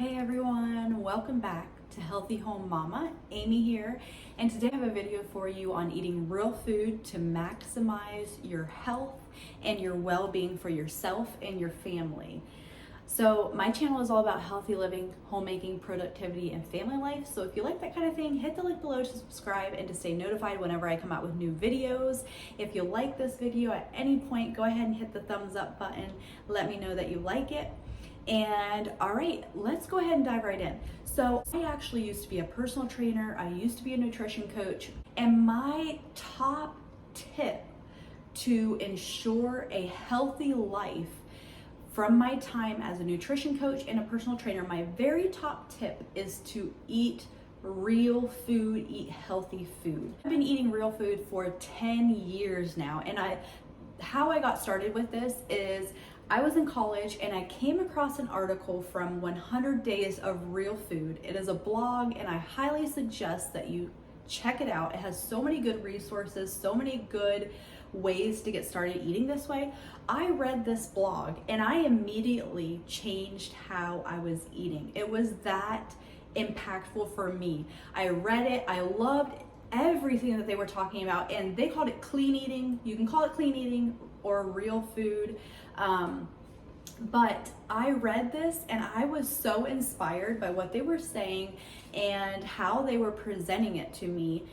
Hey everyone, welcome back to Healthy Home Mama. Amy here, and today I have a video for you on eating real food to maximize your health and your well-being for yourself and your family. So my channel is all about healthy living, homemaking, productivity, and family life. So if you like that kind of thing, hit the link below to subscribe and to stay notified whenever I come out with new videos. If you like this video at any point, go ahead and hit the thumbs up button. Let me know that you like it. And all right, let's go ahead and dive right in. So I actually used to be a personal trainer. I used to be a nutrition coach, and my top tip to ensure a healthy life from my time as a nutrition coach and a personal trainer, my very top tip is to eat real food, eat healthy food. I've been eating real food for 10 years now, and how I got started with this is I was in college and I came across an article from 100 Days of Real Food. It is a blog, and I highly suggest that you check it out. It has so many good resources, so many good ways to get started eating this way. I read this blog and I immediately changed how I was eating. It was that impactful for me. I read it, I loved everything that they were talking about, and they called it clean eating. You can call it clean eating or real food. But I read this and I was so inspired by what they were saying and how they were presenting it to me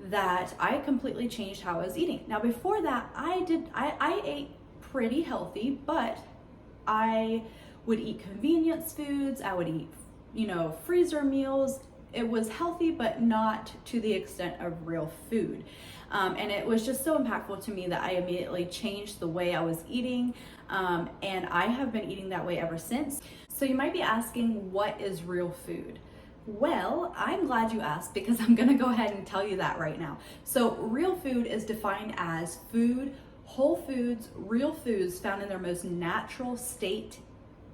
that I completely changed how I was eating. Now before that, I ate pretty healthy, but I would eat convenience foods. I would eat, freezer meals. It was healthy, but not to the extent of real food. And it was just so impactful to me that I immediately changed the way I was eating. And I have been eating that way ever since. So you might be asking, what is real food? Well, I'm glad you asked, because I'm gonna go ahead and tell you that right now. So real food is defined as food, whole foods, real foods found in their most natural state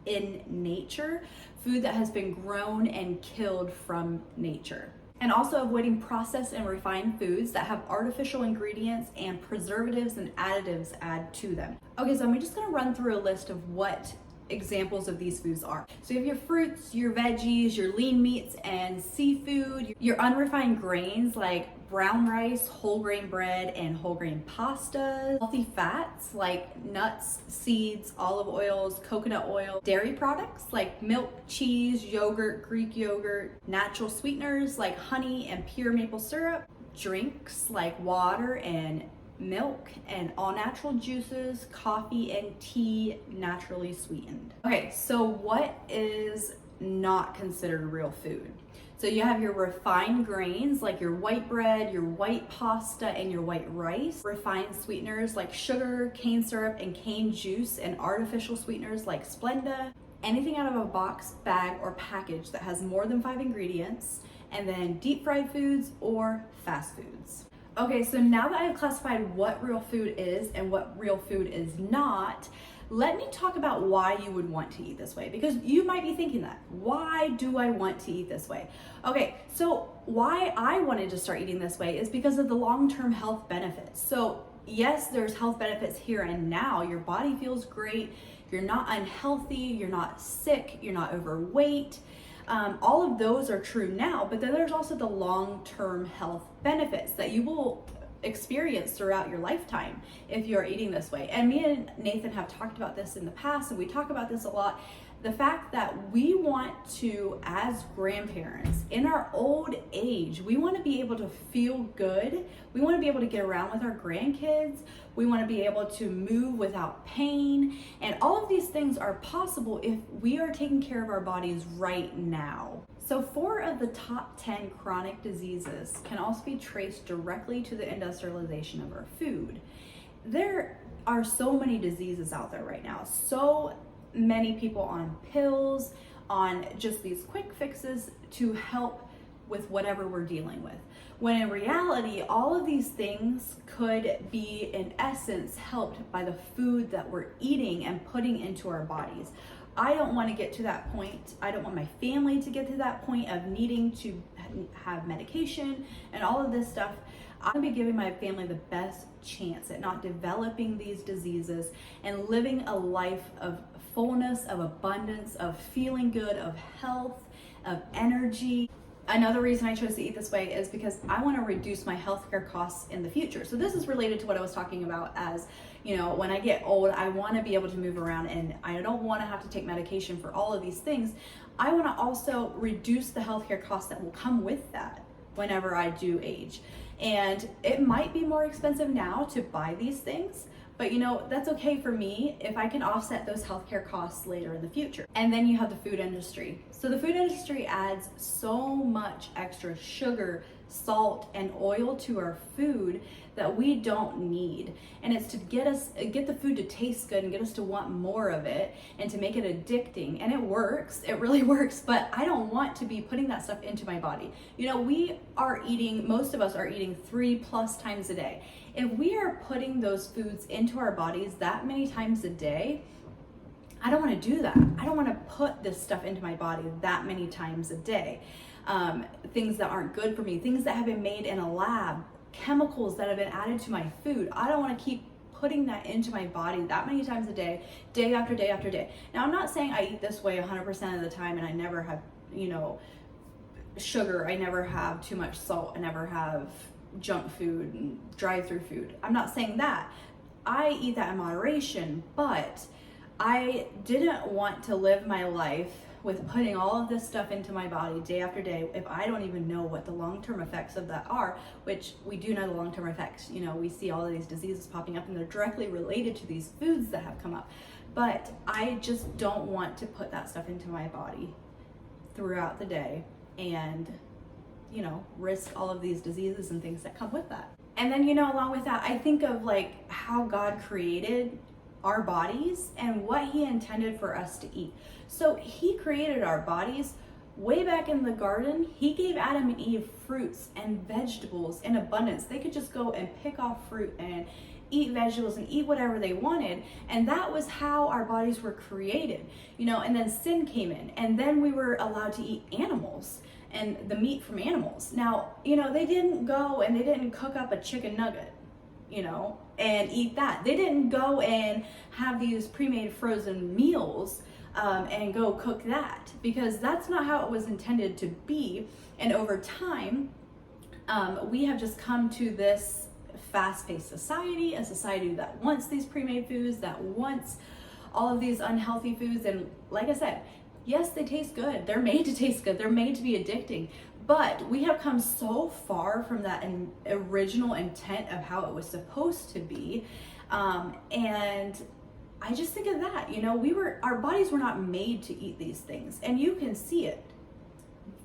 in nature, food that has been grown and killed from nature. And also avoiding processed and refined foods that have artificial ingredients and preservatives and additives added to them. Okay, so I'm just gonna run through a list of what examples of these foods are. So you have your fruits, your veggies, your lean meats and seafood, your unrefined grains like brown rice, whole grain bread, and whole grain pastas, healthy fats like nuts, seeds, olive oils, coconut oil, dairy products like milk, cheese, yogurt, Greek yogurt, natural sweeteners like honey and pure maple syrup, drinks like water and milk, and all natural juices, coffee and tea naturally sweetened. Okay, so what is not considered real food? So you have your refined grains like your white bread, your white pasta, and your white rice. Refined sweeteners like sugar, cane syrup, and cane juice, and artificial sweeteners like Splenda. Anything out of a box, bag, or package that has more than 5 ingredients. And then deep fried foods or fast foods. Okay, so now that I've classified what real food is and what real food is not, let me talk about why you would want to eat this way, because you might be thinking that. Why do I want to eat this way? Okay, so why I wanted to start eating this way is because of the long-term health benefits. So yes, there's health benefits here and now. Your body feels great, you're not unhealthy, you're not sick, you're not overweight. All of those are true now, but then there's also the long-term health benefits that you will experience throughout your lifetime if you're eating this way. And me and Nathan have talked about this in the past, and we talk about this a lot. The fact that we want to, as grandparents, in our old age, we want to be able to feel good. We want to be able to get around with our grandkids. We want to be able to move without pain. And all of these things are possible if we are taking care of our bodies right now. So 4 of the top 10 chronic diseases can also be traced directly to the industrialization of our food. There are so many diseases out there right now. So many people on pills, on just these quick fixes to help with whatever we're dealing with. When in reality, all of these things could be, in essence, helped by the food that we're eating and putting into our bodies. I don't want to get to that point. I don't want my family to get to that point of needing to have medication and all of this stuff. I'm gonna be giving my family the best chance at not developing these diseases and living a life of fullness, of abundance, of feeling good, of health, of energy. Another reason I chose to eat this way is because I want to reduce my healthcare costs in the future. So this is related to what I was talking about as, you know, when I get old, I want to be able to move around and I don't want to have to take medication for all of these things. I want to also reduce the healthcare costs that will come with that whenever I do age. And it might be more expensive now to buy these things, but you know, that's okay for me if I can offset those healthcare costs later in the future. And then you have the food industry. So the food industry adds so much extra sugar, salt, and oil to our food that we don't need. And it's to get the food to taste good and get us to want more of it and to make it addicting. And it works, it really works, but I don't want to be putting that stuff into my body. You know, most of us are eating 3+ times a day. If we are putting those foods into our bodies that many times a day, I don't want to do that. I don't want to put this stuff into my body that many times a day. Things that aren't good for me, things that have been made in a lab, chemicals that have been added to my food. I don't want to keep putting that into my body that many times a day, day after day after day. Now, I'm not saying I eat this way 100% of the time and I never have, you know, sugar. I never have too much salt. I never have junk food and drive-through food. I'm not saying that. I eat that in moderation, but I didn't want to live my life with putting all of this stuff into my body day after day if I don't even know what the long-term effects of that are, which we do know the long-term effects. You know, we see all of these diseases popping up and they're directly related to these foods that have come up. But I just don't want to put that stuff into my body throughout the day and, you know, risk all of these diseases and things that come with that. And then, you know, along with that, I think of like how God created our bodies and what he intended for us to eat. So he created our bodies way back in the garden. He gave Adam and Eve fruits and vegetables in abundance. They could just go and pick off fruit and eat vegetables and eat whatever they wanted. And that was how our bodies were created, you know, and then sin came in and then we were allowed to eat animals and the meat from animals. Now, you know, they didn't go and they didn't cook up a chicken nugget, you know, and eat that. They didn't go and have these pre-made frozen meals and go cook that, because that's not how it was intended to be. And over time, we have just come to this fast-paced society, a society that wants these pre-made foods, that wants all of these unhealthy foods. And like I said, yes, they taste good. They're made to taste good. They're made to be addicting. But we have come so far from that original intent of how it was supposed to be. And I just think of that, you know, our bodies were not made to eat these things. And you can see it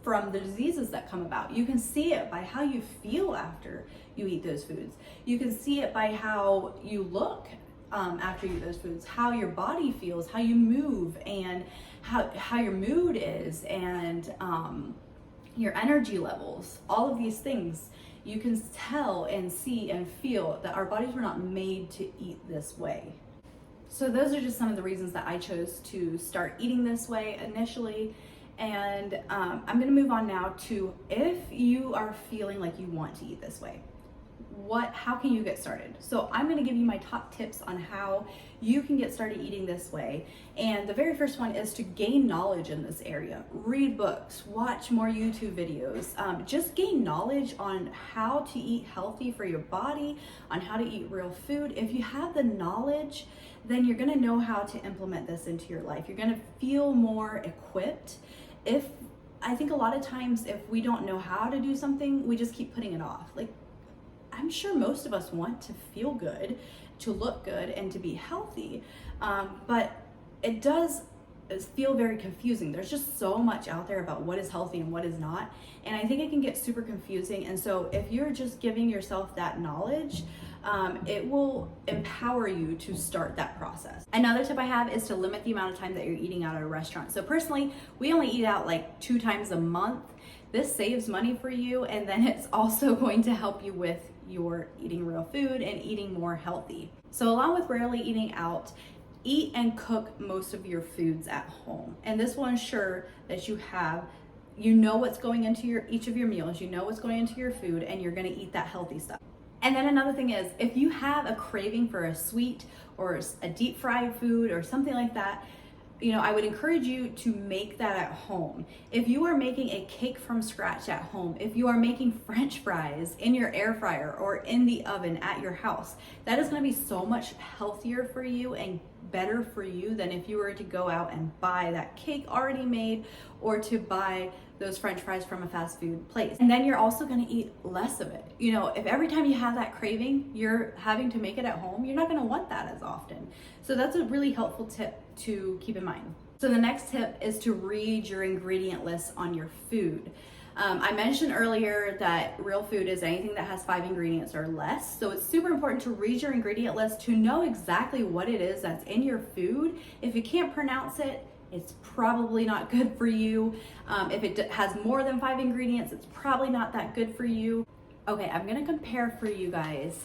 from the diseases that come about. You can see it by how you feel after you eat those foods. You can see it by how you look after you eat those foods, how your body feels, how you move, and how your mood is, and your energy levels. All of these things you can tell and see and feel that our bodies were not made to eat this way. So those are just some of the reasons that I chose to start eating this way initially. And I'm gonna move on now to, if you are feeling like you want to eat this way, how can you get started? So I'm gonna give you my top tips on how you can get started eating this way. And the very first one is to gain knowledge in this area. Read books, watch more YouTube videos, just gain knowledge on how to eat healthy for your body, on how to eat real food. If you have the knowledge, then you're gonna know how to implement this into your life. You're gonna feel more equipped. I think a lot of times if we don't know how to do something, we just keep putting it off. Like, I'm sure most of us want to feel good, to look good, and to be healthy, but it does feel very confusing. There's just so much out there about what is healthy and what is not, and I think it can get super confusing. And so if you're just giving yourself that knowledge, it will empower you to start that process. Another tip I have is to limit the amount of time that you're eating out at a restaurant. So personally, we only eat out like 2 times a month. This saves money for you, and then it's also going to help you with your eating real food and eating more healthy. So along with rarely eating out, eat and cook most of your foods at home. And this will ensure that you know what's going into each of your meals, you know what's going into your food, and you're gonna eat that healthy stuff. And then another thing is, if you have a craving for a sweet or a deep fried food or something like that, I would encourage you to make that at home. If you are making a cake from scratch at home, if you are making French fries in your air fryer or in the oven at your house, that is going to be so much healthier for you and better for you than if you were to go out and buy that cake already made or to buy those French fries from a fast food place. And then you're also going to eat less of it. If every time you have that craving, you're having to make it at home, you're not going to want that as often. So that's a really helpful tip to keep in mind. So the next tip is to read your ingredient list on your food. I mentioned earlier that real food is anything that has 5 ingredients or less. So it's super important to read your ingredient list to know exactly what it is that's in your food. If you can't pronounce it, it's probably not good for you. If it has more than 5 ingredients, it's probably not that good for you. Okay, I'm gonna compare for you guys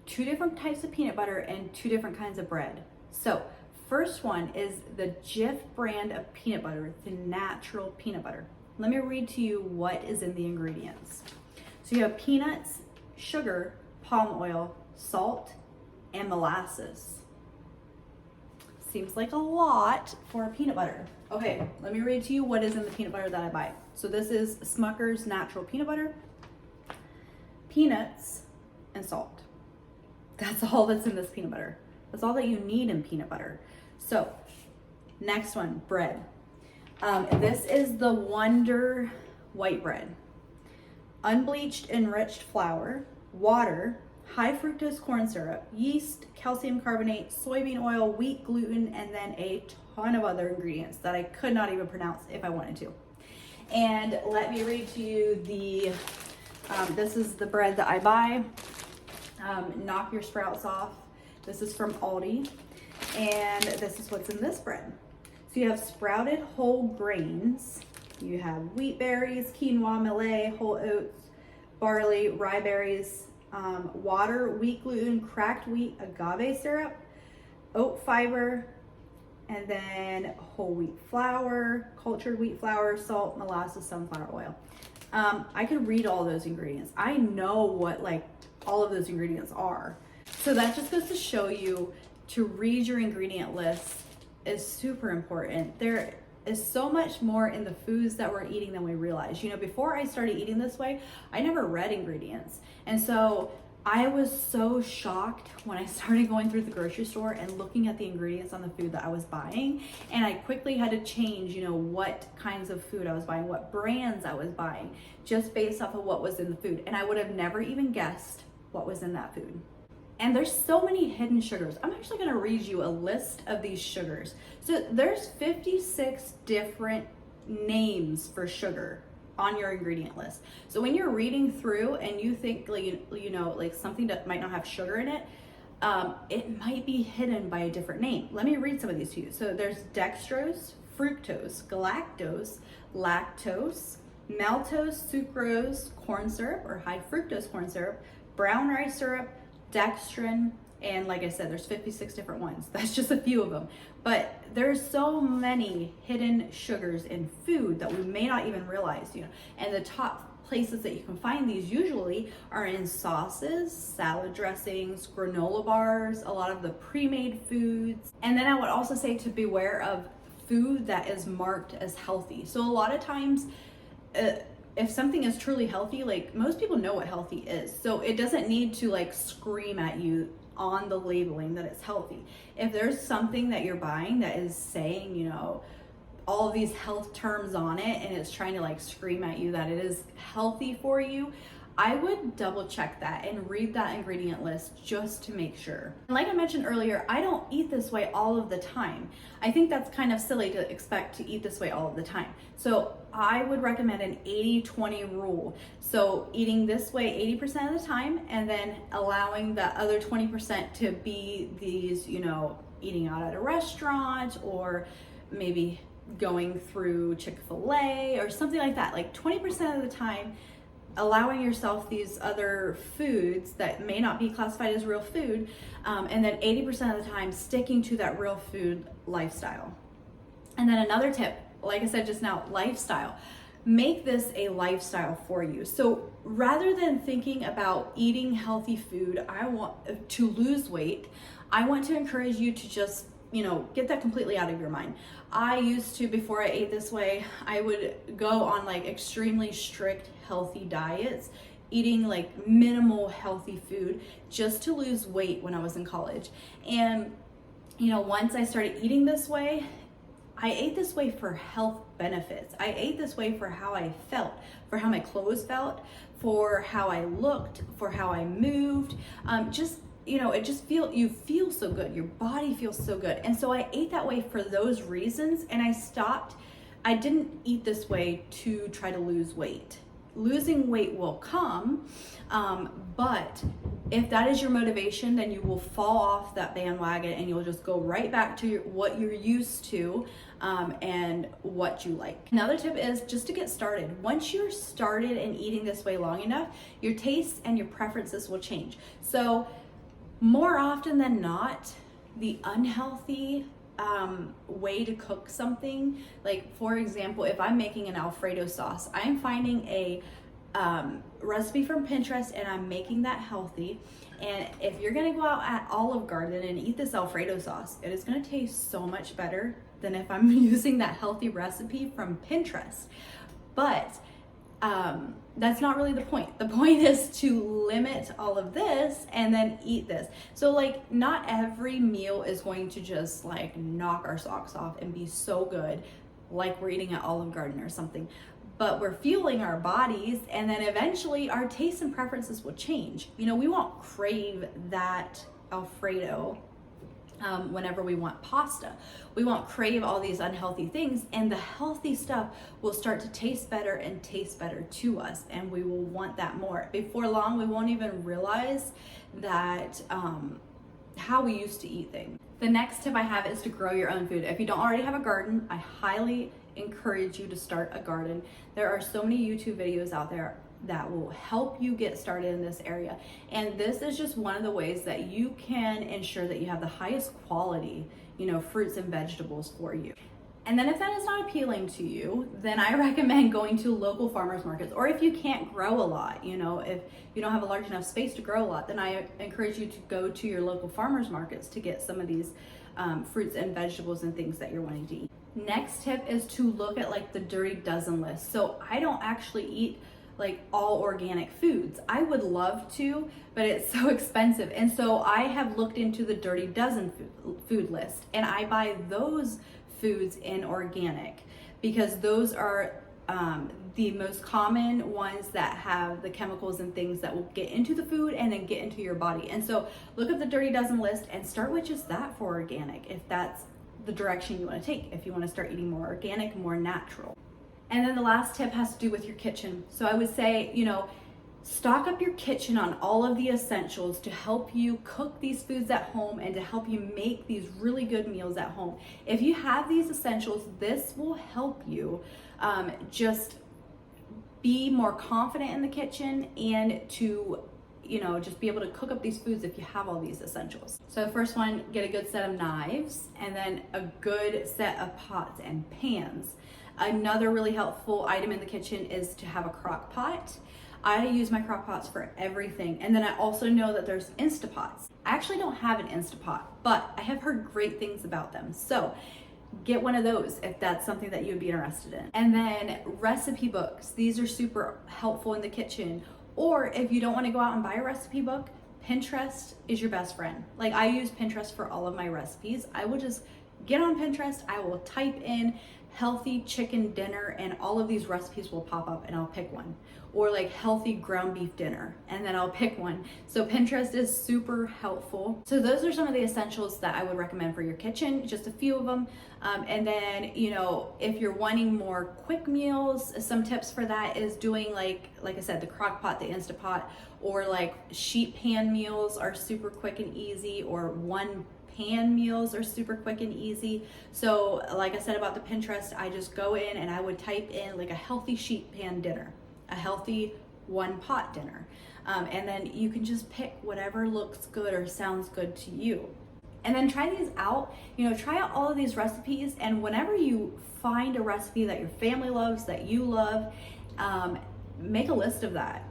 2 different types of peanut butter and 2 different kinds of bread. So first one is the Jif brand of peanut butter, the natural peanut butter. Let me read to you what is in the ingredients. So you have peanuts, sugar, palm oil, salt, and molasses. Seems like a lot for peanut butter. Okay, let me read to you what is in the peanut butter that I buy. So this is Smucker's natural peanut butter, peanuts, and salt. That's all that's in this peanut butter. That's all that you need in peanut butter. So next one, bread. This is the Wonder white bread. Unbleached enriched flour, water, high fructose corn syrup, yeast, calcium carbonate, soybean oil, wheat gluten, and then a ton of other ingredients that I could not even pronounce if I wanted to. And let me read to you this is the bread that I buy. Knock your sprouts off. This is from Aldi. And this is what's in this bread. So you have sprouted whole grains. You have wheat berries, quinoa, millet, whole oats, barley, rye berries, water, wheat gluten, cracked wheat, agave syrup, oat fiber, and then whole wheat flour, cultured wheat flour, salt, molasses, sunflower oil. I could read all those ingredients. I know what all of those ingredients are. So that just goes to show you to read your ingredient list is super important. There is so much more in the foods that we're eating than we realize. Before I started eating this way, I never read ingredients. And so I was so shocked when I started going through the grocery store and looking at the ingredients on the food that I was buying. And I quickly had to change, what kinds of food I was buying, what brands I was buying, just based off of what was in the food. And I would have never even guessed what was in that food. And there's so many hidden sugars. I'm actually gonna read you a list of these sugars. So there's 56 different names for sugar on your ingredient list. So when you're reading through and you think something that might not have sugar in it, it might be hidden by a different name. Let me read some of these to you. So there's dextrose, fructose, galactose, lactose, maltose, sucrose, corn syrup or high fructose corn syrup, brown rice syrup, dextrin, and like I said, there's 56 different ones. That's just a few of them. But there's so many hidden sugars in food that we may not even realize, And the top places that you can find these usually are in sauces, salad dressings, granola bars, a lot of the pre-made foods. And then I would also say to beware of food that is marked as healthy. So a lot of times, if something is truly healthy, most people know what healthy is. So it doesn't need to scream at you on the labeling that it's healthy. If there's something that you're buying that is saying, all of these health terms on it and it's trying to scream at you that it is healthy for you, I would double check that and read that ingredient list just to make sure. And like I mentioned earlier, I don't eat this way all of the time. I think that's kind of silly to expect to eat this way all of the time. So I would recommend an 80-20 rule. So eating this way 80% of the time and then allowing the other 20% to be these, eating out at a restaurant or maybe going through Chick-fil-A or something like that. 20% of the time, allowing yourself these other foods that may not be classified as real food, and then 80% of the time sticking to that real food lifestyle. And then another tip, like I said just now, lifestyle. Make this a lifestyle for you. So rather than thinking about eating healthy food, I want to lose weight, I want to encourage you to just get that completely out of your mind. I used to, before I ate this way, I would go on like extremely strict healthy diets, eating like minimal healthy food just to lose weight when I was in college. And once I started eating this way, I ate this way for health benefits. I ate this way for how I felt, for how my clothes felt, for how I looked, for how I moved. You feel so good. Your body feels so good. And so I ate that way for those reasons, and I didn't eat this way to try to lose weight. Losing weight will come, but if that is your motivation, then you will fall off that bandwagon and you'll just go right back to what you're used to and what you like. Another tip is just to get started. Once you're started in eating this way long enough, your tastes and your preferences will change. So more often than not, the unhealthy way to cook something, like for example, if I'm making an Alfredo sauce, I'm finding a recipe from Pinterest and I'm making that healthy. And if you're gonna go out at Olive Garden and eat this Alfredo sauce, it is gonna taste so much better than if I'm using that healthy recipe from Pinterest. But that's not really the point. The point is to limit all of this and then eat this. So like not every meal is going to just like knock our socks off and be so good like we're eating at Olive Garden or something. But we're fueling our bodies, and then eventually our tastes and preferences will change. We won't crave that Alfredo whenever we want pasta. We won't crave all these unhealthy things, and the healthy stuff will start to taste better and taste better to us, and we will want that more. Before long, we won't even realize that how we used to eat things. The next tip I have is to grow your own food. If you don't already have a garden, I highly encourage you to start a garden. There are so many YouTube videos out there that will help you get started in this area. And this is just one of the ways that you can ensure that you have the highest quality, fruits and vegetables for you. And then if that is not appealing to you, then I recommend going to local farmers markets. Or if you can't grow a lot, if you don't have a large enough space to grow a lot, then I encourage you to go to your local farmers markets to get some of these fruits and vegetables and things that you're wanting to eat. Next tip is to look at like the Dirty Dozen list. So I don't actually eat like all organic foods. I would love to, but it's so expensive. And so I have looked into the Dirty Dozen food list, and I buy those foods in organic because those are the most common ones that have the chemicals and things that will get into the food and then get into your body. And so look at the Dirty Dozen list and start with just that for organic, if that's the direction you want to take, if you want to start eating more organic, more natural. And then the last tip has to do with your kitchen. So I would say, stock up your kitchen on all of the essentials to help you cook these foods at home and to help you make these really good meals at home. If you have these essentials, this will help you just be more confident in the kitchen and to just be able to cook up these foods if you have all these essentials. So first one, get a good set of knives and then a good set of pots and pans. Another really helpful item in the kitchen is to have a crock pot. I use my crock pots for everything. And then I also know that there's Instapots. I actually don't have an Instapot, but I have heard great things about them. So get one of those if that's something that you would be interested in. And then recipe books. These are super helpful in the kitchen. Or if you don't want to go out and buy a recipe book, Pinterest is your best friend. Like I use Pinterest for all of my recipes. I will just get on Pinterest, I will type in healthy chicken dinner and all of these recipes will pop up and I'll pick one. Or like healthy ground beef dinner and then I'll pick one. So Pinterest is super helpful. So those are some of the essentials that I would recommend for your kitchen, just a few of them. And then, if you're wanting more quick meals, some tips for that is doing like I said, the crock pot, the Instapot, or like sheet pan meals are super quick and easy, or one pan meals are super quick and easy. So like I said about the Pinterest, I just go in and I would type in like a healthy sheet pan dinner, a healthy one pot dinner. And then you can just pick whatever looks good or sounds good to you. And then try these out, try out all of these recipes. And whenever you find a recipe that your family loves, that you love, make a list of that.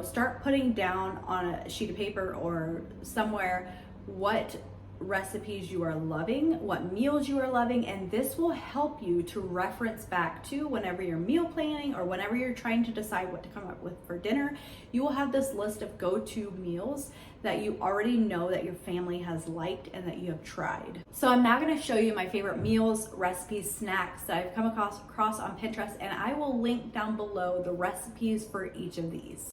Start putting down on a sheet of paper or somewhere what recipes you are loving, what meals you are loving, and this will help you to reference back to whenever you're meal planning or whenever you're trying to decide what to come up with for dinner. You will have this list of go-to meals that you already know that your family has liked and that you have tried. So I'm now gonna show you my favorite meals, recipes, snacks that I've come across on Pinterest, and I will link down below the recipes for each of these.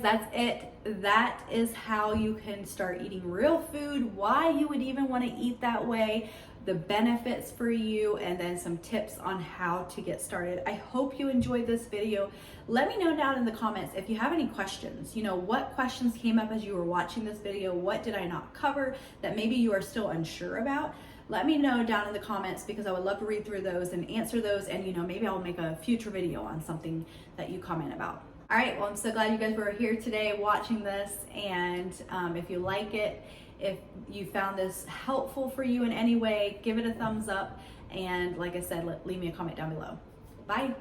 That's it. That is how you can start eating real food, why you would even want to eat that way, the benefits for you, and then some tips on how to get started. I hope you enjoyed this video. Let me know down in the comments if you have any questions. You know, what questions came up as you were watching this video? What did I not cover that maybe you are still unsure about? Let me know down in the comments, because I would love to read through those and answer those, and you know, maybe I'll make a future video on something that you comment about. All right, well, I'm so glad you guys were here today watching this, and if you like it, if you found this helpful for you in any way, give it a thumbs up, and like I said, leave me a comment down below. Bye.